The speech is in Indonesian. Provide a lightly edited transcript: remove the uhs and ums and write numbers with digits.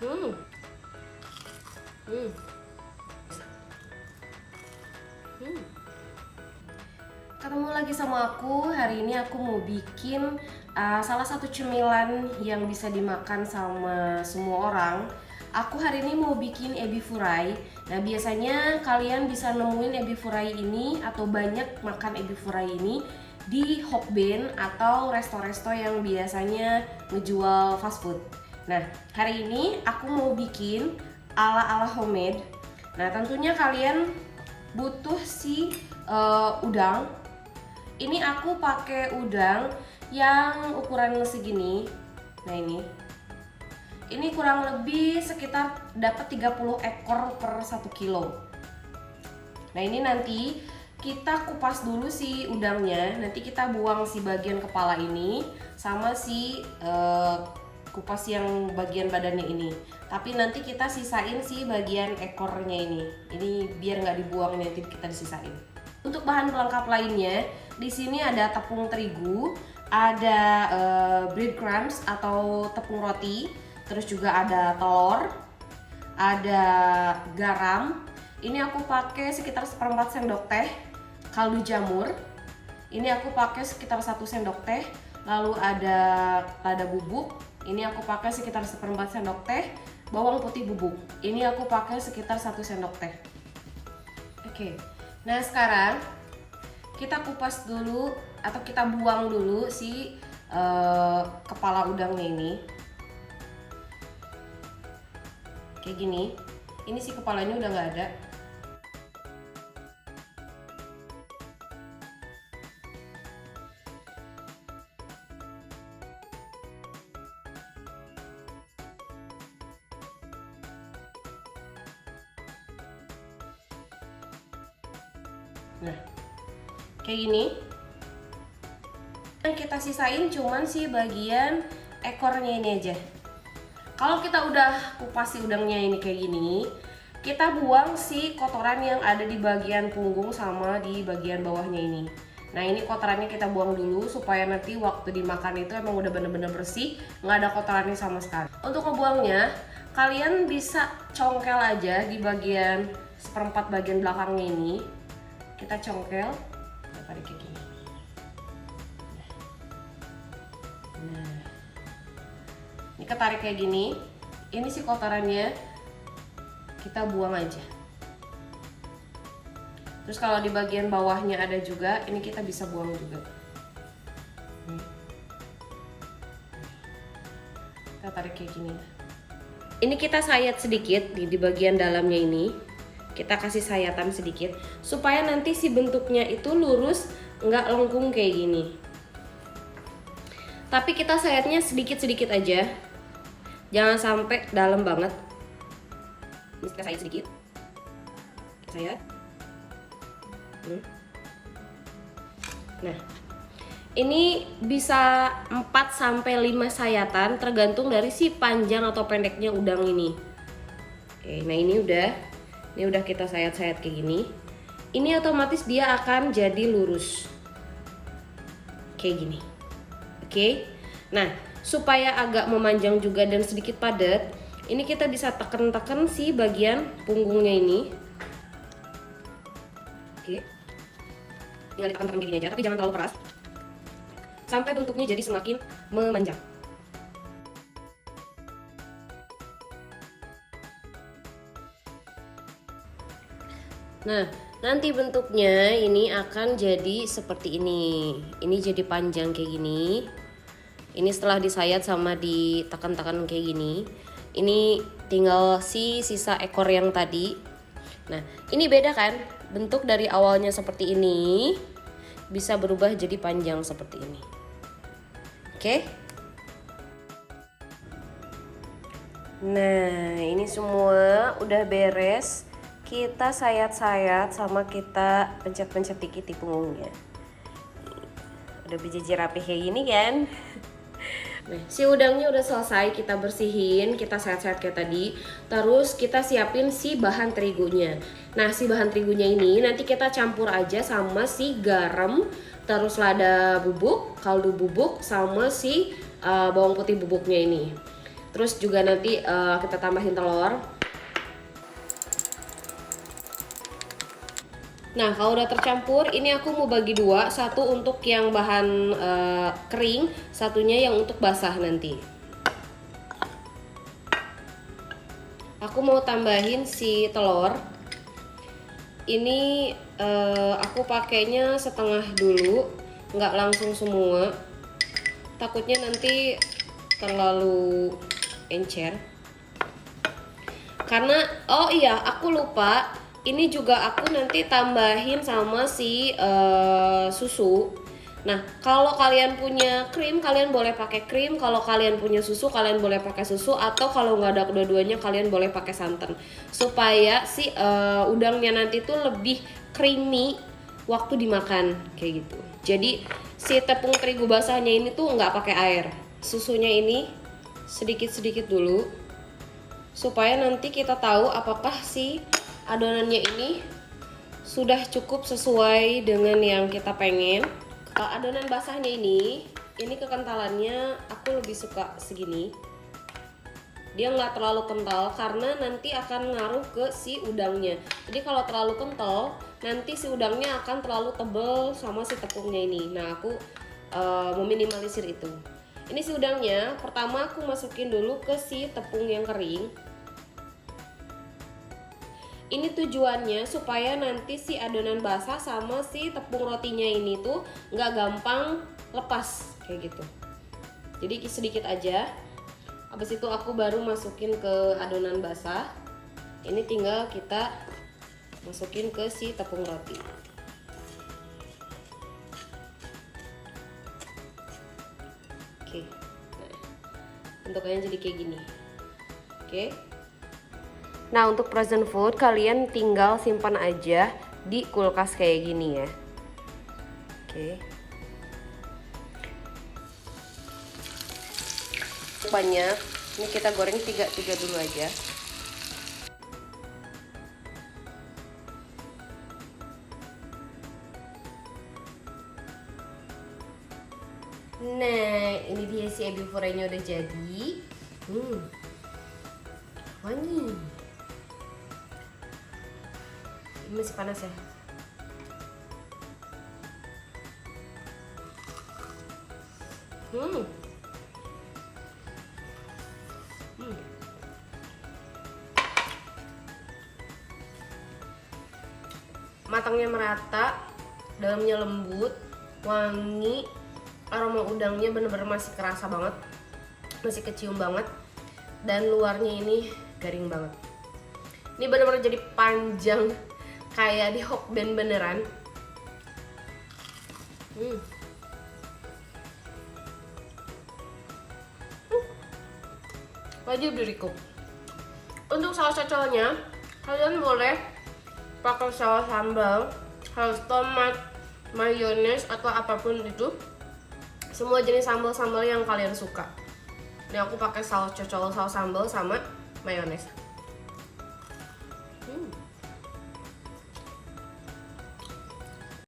Hmm. Hmm. Hmm. Ketemu lagi sama aku. Hari ini aku mau bikin salah satu cemilan yang bisa dimakan sama semua orang. Aku hari ini mau bikin ebi furai. Nah, biasanya kalian bisa nemuin ebi furai ini atau banyak makan ebi furai ini di Hokben atau resto-resto yang biasanya ngejual fast food. Nah, hari ini aku mau bikin ala-ala homemade. Nah, tentunya kalian butuh si udang. Ini aku pakai udang yang ukuran segini. Nah, ini kurang lebih sekitar dapat 30 ekor per 1 kilo. Nah, ini nanti kita kupas dulu si udangnya. Nanti kita buang si bagian kepala ini sama si kupas yang bagian badannya ini. Tapi nanti kita sisain si bagian ekornya ini. Ini biar nggak dibuang, nanti kita disisain. Untuk bahan pelengkap lainnya, di sini ada tepung terigu, ada breadcrumbs atau tepung roti, terus juga ada telur, ada garam. Ini aku pakai sekitar 1/4 sendok teh. Kaldu jamur. Ini aku pakai sekitar 1 sendok teh. Lalu ada lada bubuk. Ini aku pakai sekitar 1/4 sendok teh. Bawang putih bubuk. Ini aku pakai sekitar 1 sendok teh. Oke. Nah, sekarang kita kupas dulu atau kita buang dulu si kepala udangnya ini. Kayak gini. Ini si kepalanya udah nggak ada. Nah, kayak gini. Yang kita sisain cuman si bagian ekornya ini aja. Kalau kita udah kupas si udangnya ini kayak gini, kita buang si kotoran yang ada di bagian punggung sama di bagian bawahnya ini. Nah, ini kotorannya kita buang dulu supaya nanti waktu dimakan itu emang udah bener-bener bersih, nggak ada kotorannya sama sekali. Untuk ngebuangnya, kalian bisa congkel aja di bagian 1/4 bagian belakangnya ini. Kita congkel, tarik kayak gini. Nah, ini ketarik kayak gini. Ini si kotorannya kita buang aja. Terus kalau di bagian bawahnya ada juga, ini kita bisa buang juga. Kita tarik kayak gini. Ini kita sayat sedikit di bagian dalamnya ini. Kita kasih sayatan sedikit supaya nanti si bentuknya itu lurus, nggak lengkung kayak gini. Tapi kita sayatnya sedikit-sedikit aja, jangan sampai dalam banget. Ini kita sayat sedikit, sayat. Nah, ini bisa 4-5 sayatan tergantung dari si panjang atau pendeknya udang ini. Oke, nah ini udah kita sayat-sayat kayak gini. Ini otomatis dia akan jadi lurus kayak gini. Oke. Nah, supaya agak memanjang juga dan sedikit padat, ini kita bisa tekan-tekan si bagian punggungnya ini. Oke. Tinggal ditekan-tekan kayak gini aja, tapi jangan terlalu keras. Sampai bentuknya jadi semakin memanjang. Nah, nanti bentuknya ini akan jadi seperti ini. Ini jadi panjang kayak gini. Ini setelah disayat sama ditekan-tekan kayak gini. Ini tinggal si sisa ekor yang tadi. Nah, ini beda kan? Bentuk dari awalnya seperti ini bisa berubah jadi panjang seperti ini. Oke? Nah, ini semua udah beres. Kita sayat-sayat sama kita pencet-pencet dikit di punggungnya. Udah berjejer rapi kayak gini kan. Nah, si udangnya udah selesai kita bersihin, kita sayat-sayat kayak tadi. Terus kita siapin si bahan terigunya. Nah, si bahan terigunya ini nanti kita campur aja sama si garam, terus lada bubuk, kaldu bubuk, sama si bawang putih bubuknya ini. Terus juga nanti kita tambahin telur. Nah, kalau udah tercampur, ini aku mau bagi dua, satu untuk yang bahan kering, satunya yang untuk basah nanti. Aku mau tambahin si telur. Ini aku pakainya setengah dulu, nggak langsung semua. Takutnya nanti terlalu encer. Karena, oh iya, aku lupa. Ini juga aku nanti tambahin sama si susu. Nah, kalau kalian punya krim, kalian boleh pakai krim. Kalau kalian punya susu, kalian boleh pakai susu. Atau kalau nggak ada kedua-duanya, kalian boleh pakai santan. Supaya si udangnya nanti tuh lebih creamy waktu dimakan, kayak gitu. Jadi si tepung terigu basahnya ini tuh nggak pakai air. Susunya ini sedikit-sedikit dulu, supaya nanti kita tahu apakah si adonannya ini sudah cukup sesuai dengan yang kita pengen. Adonan basahnya ini kekentalannya aku lebih suka segini. Dia nggak terlalu kental karena nanti akan ngaruh ke si udangnya. Jadi kalau terlalu kental, nanti si udangnya akan terlalu tebal sama si tepungnya ini. Nah, aku meminimalisir itu. Ini si udangnya, pertama aku masukin dulu ke si tepung yang kering. Ini tujuannya supaya nanti si adonan basah sama si tepung rotinya ini tuh nggak gampang lepas kayak gitu. Jadi sedikit aja. Habis itu aku baru masukin ke adonan basah. Ini tinggal kita masukin ke si tepung roti. Oke. Nah, bentuknya jadi kayak gini. Oke. Nah, untuk frozen food kalian tinggal simpan aja di kulkas kayak gini ya. Oke. Banyak. Ini kita goreng 3 dulu aja. Nah, ini dia si ebi forenya udah jadi. Wangi. Ini masih panas ya. Matangnya merata, dalamnya lembut, wangi, aroma udangnya bener-bener masih kerasa banget, masih kecium banget, dan luarnya ini garing banget. Ini bener-bener jadi panjang kayak di hokben beneran. Wajib di recook. Untuk saus cocolnya, kalian boleh pakai saus sambal, saus tomat, mayones atau apapun itu. Semua jenis sambal-sambal yang kalian suka. Ini aku pakai saus cocol, saus sambal sama mayones.